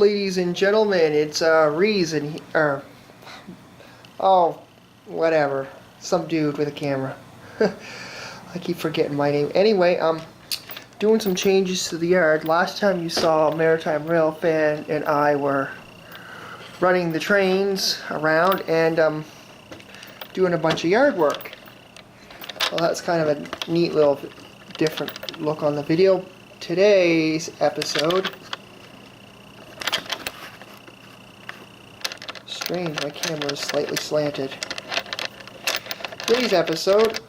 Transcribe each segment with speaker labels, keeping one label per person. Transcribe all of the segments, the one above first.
Speaker 1: ladies and gentlemen, it's Reese and whatever, some dude with a camera. I keep forgetting my name. Anyway, doing some changes to the yard. Last time you saw Maritime Rail Fan and I were running the trains around and doing a bunch of yard work. Well, that's kind of a neat little different look on the video. Today's episode, strange, my camera is slightly slanted. Today's episode,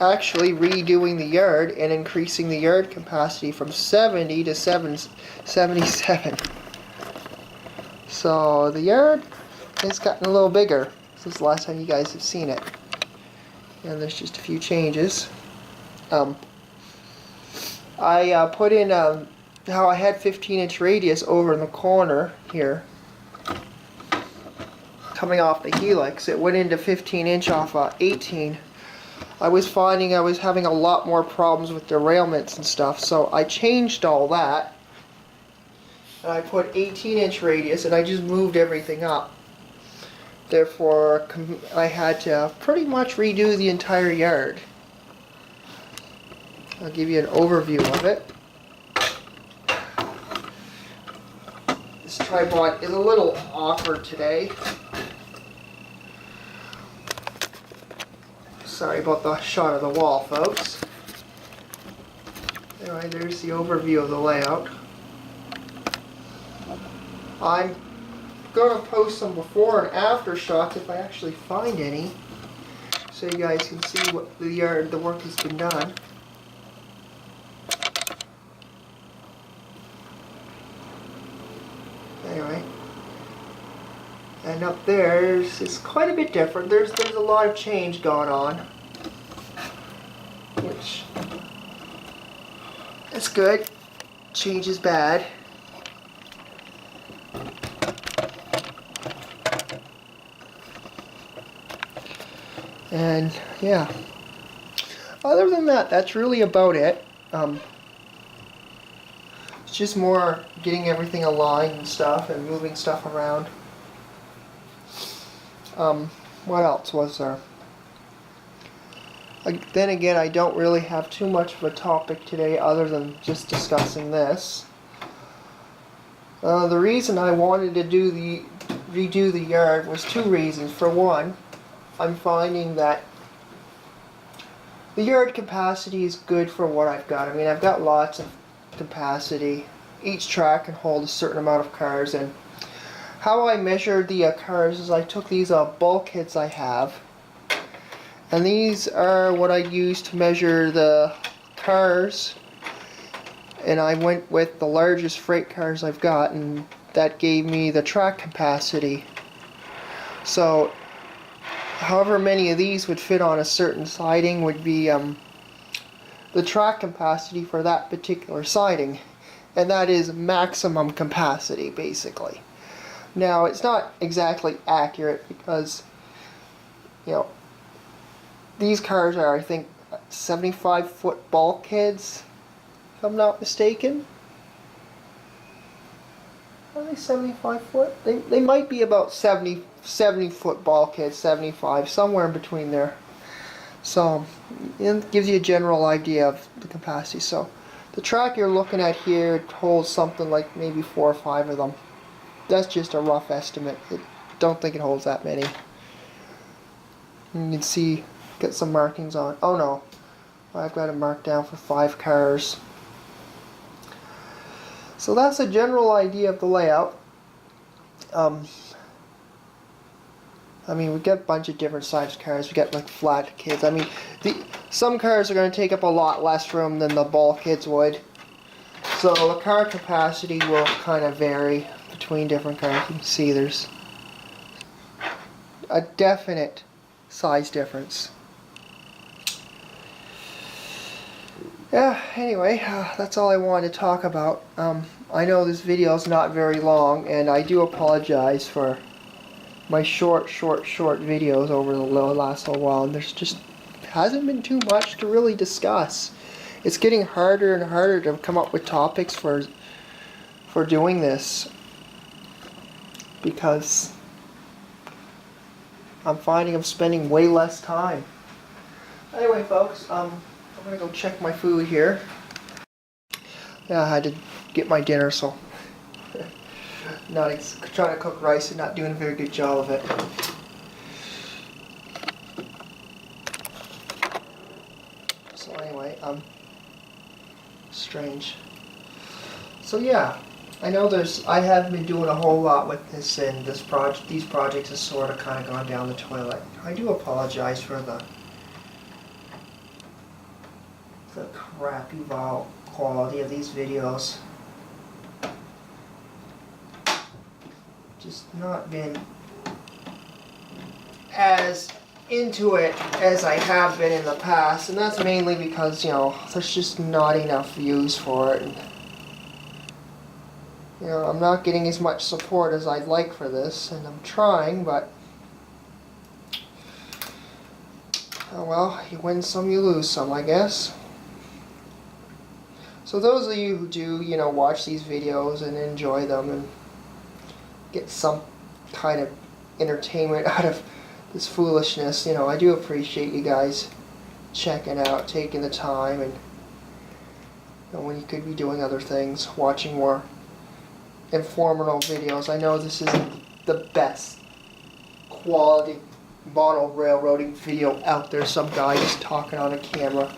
Speaker 1: actually redoing the yard and increasing the yard capacity from 70 to 77. So the yard has gotten a little bigger since the last time you guys have seen it. And there's just a few changes. I put in how I had 15-inch radius over in the corner here, coming off the helix. It went into 15-inch off 18. I was finding I was having a lot more problems with derailments and stuff, so I changed all that. And I put 18-inch radius, and I just moved everything up. Therefore, I had to pretty much redo the entire yard. I'll give you an overview of it. This tripod is a little awkward today. Sorry about the shot of the wall, folks. Anyway, there's the overview of the layout. I'm going to post some before and after shots if I actually find any, so you guys can see what the work has been done. Anyway, and up there is quite a bit different. There's a lot of change going on, which is good. Change is bad. And yeah, other than that, that's really about it. It's just more getting everything aligned and stuff and moving stuff around. What else was there? Then again, I don't really have too much of a topic today other than just discussing this. The reason I wanted to redo the yard was two reasons. For one, I'm finding that the yard capacity is good for what I've got. I mean, I've got lots of capacity. Each track can hold a certain amount of cars, and how I measured the cars is I took these bulkheads I have, and these are what I use to measure the cars, and I went with the largest freight cars I've got, and that gave me the track capacity. So however many of these would fit on a certain siding would be the track capacity for that particular siding, and that is maximum capacity basically. Now it's not exactly accurate because, you know, these cars are, I think, 75-foot bulkheads, if I'm not mistaken. Are they 75 foot? They might be about 70 foot bulkhead, 75, somewhere in between there. So it gives you a general idea of the capacity. So the track you're looking at here holds something like maybe 4 or 5 of them. That's just a rough estimate. I don't think it holds that many. You can see, get some markings on. Oh no, I've got it marked down for 5 cars. So that's a general idea of the layout. I mean, we got a bunch of different size cars. We got like flat kids. I mean, some cars are going to take up a lot less room than the bulkheads would. So the car capacity will kind of vary between different cars. You can see there's a definite size difference. Yeah, anyway, that's all I wanted to talk about. I know this video is not very long, and I do apologize for my short videos over the last little while. And there's just hasn't been too much to really discuss. It's getting harder and harder to come up with topics for for doing this, because I'm finding I'm spending way less time. Anyway, folks, I'm gonna go check my food here. Yeah, I had to get my dinner, so not trying to cook rice and not doing a very good job of it. So anyway, strange. So yeah, I know I have been doing a whole lot with this, and these projects have sort of kind of gone down the toilet. I do apologize for the crappy quality of these videos. Just not been as into it as I have been in the past, and that's mainly because, you know, there's just not enough views for it. And, you know, I'm not getting as much support as I'd like for this, and I'm trying, but oh well, you win some, you lose some, I guess. So those of you who do, you know, watch these videos and enjoy them and get some kind of entertainment out of this foolishness, you know, I do appreciate you guys checking out, taking the time, and, you know, when you could be doing other things, watching more informative videos. I know this isn't the best quality model railroading video out there. Some guy just talking on a camera,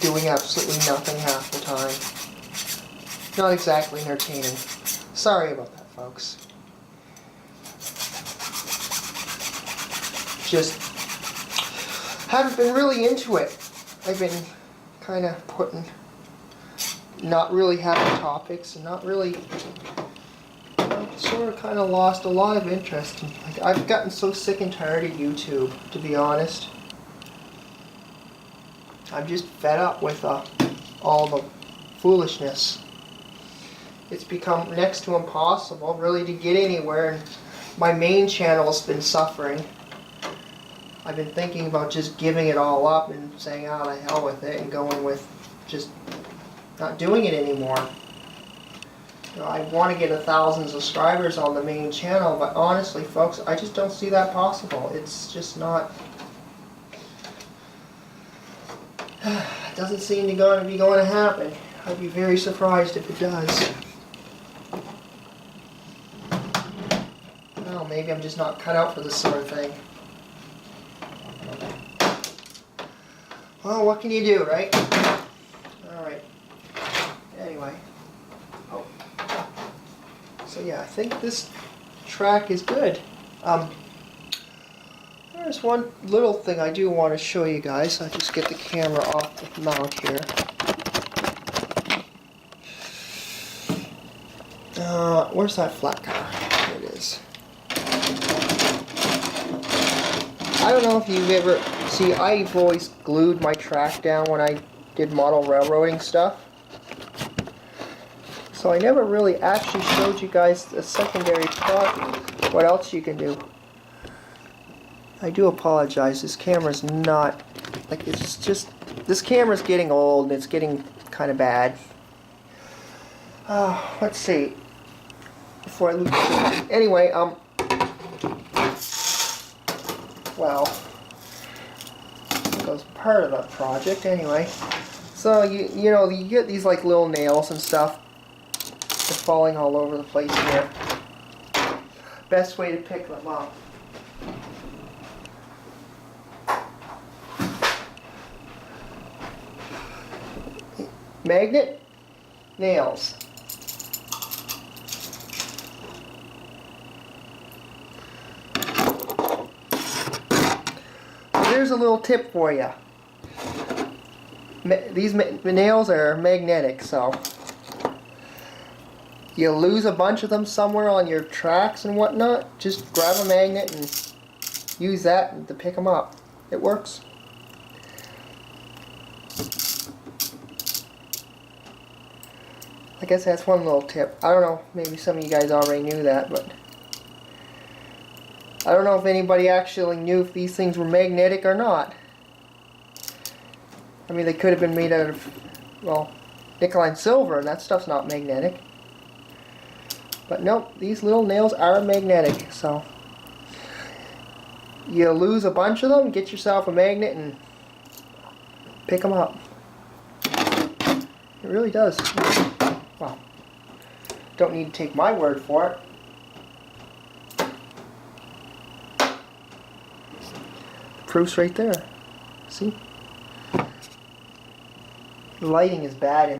Speaker 1: doing absolutely nothing half the time. Not exactly entertaining. Sorry about that, folks. Just haven't been really into it. I've been kind of not really having topics, and not really, you know, sort of kind of lost a lot of interest. Like, I've gotten so sick and tired of YouTube, to be honest. I'm just fed up with all the foolishness. It's become next to impossible, really, to get anywhere, and my main channel's been suffering. I've been thinking about just giving it all up and saying, oh, the hell with it, and going with just not doing it anymore. You know, I want to get 1,000 subscribers on the main channel, but honestly, folks, I just don't see that possible. It's just not. It doesn't seem to be going to happen. I'd be very surprised if it does. Well, maybe I'm just not cut out for this sort of thing. Well, what can you do, right? Alright. Anyway. Oh. So yeah, I think this track is good. There's one little thing I do want to show you guys. I'll just get the camera off the mount here. Where's that flat car? There it is. I don't know if you've ever... See, I've always glued my track down when I did model railroading stuff. So I never really actually showed you guys the secondary project. What else you can do. I do apologize, this camera's not... Like, it's just... This camera's getting old and it's getting kind of bad. Let's see. Before I lose... Anyway, well... That was part of the project anyway. So you know, you get these like little nails and stuff. They're falling all over the place here. Best way to pick them up. Magnet, nails. Here's a little tip for you. These nails are magnetic, so you lose a bunch of them somewhere on your tracks and whatnot, just grab a magnet and use that to pick them up. It works. I guess that's one little tip. I don't know, maybe some of you guys already knew that, but I don't know if anybody actually knew if these things were magnetic or not. I mean, they could have been made out of, well, nickel and silver, and that stuff's not magnetic. But nope, these little nails are magnetic, so you lose a bunch of them, get yourself a magnet and pick them up. It really does. Well, don't need to take my word for it. The proof's right there. See? The lighting is bad.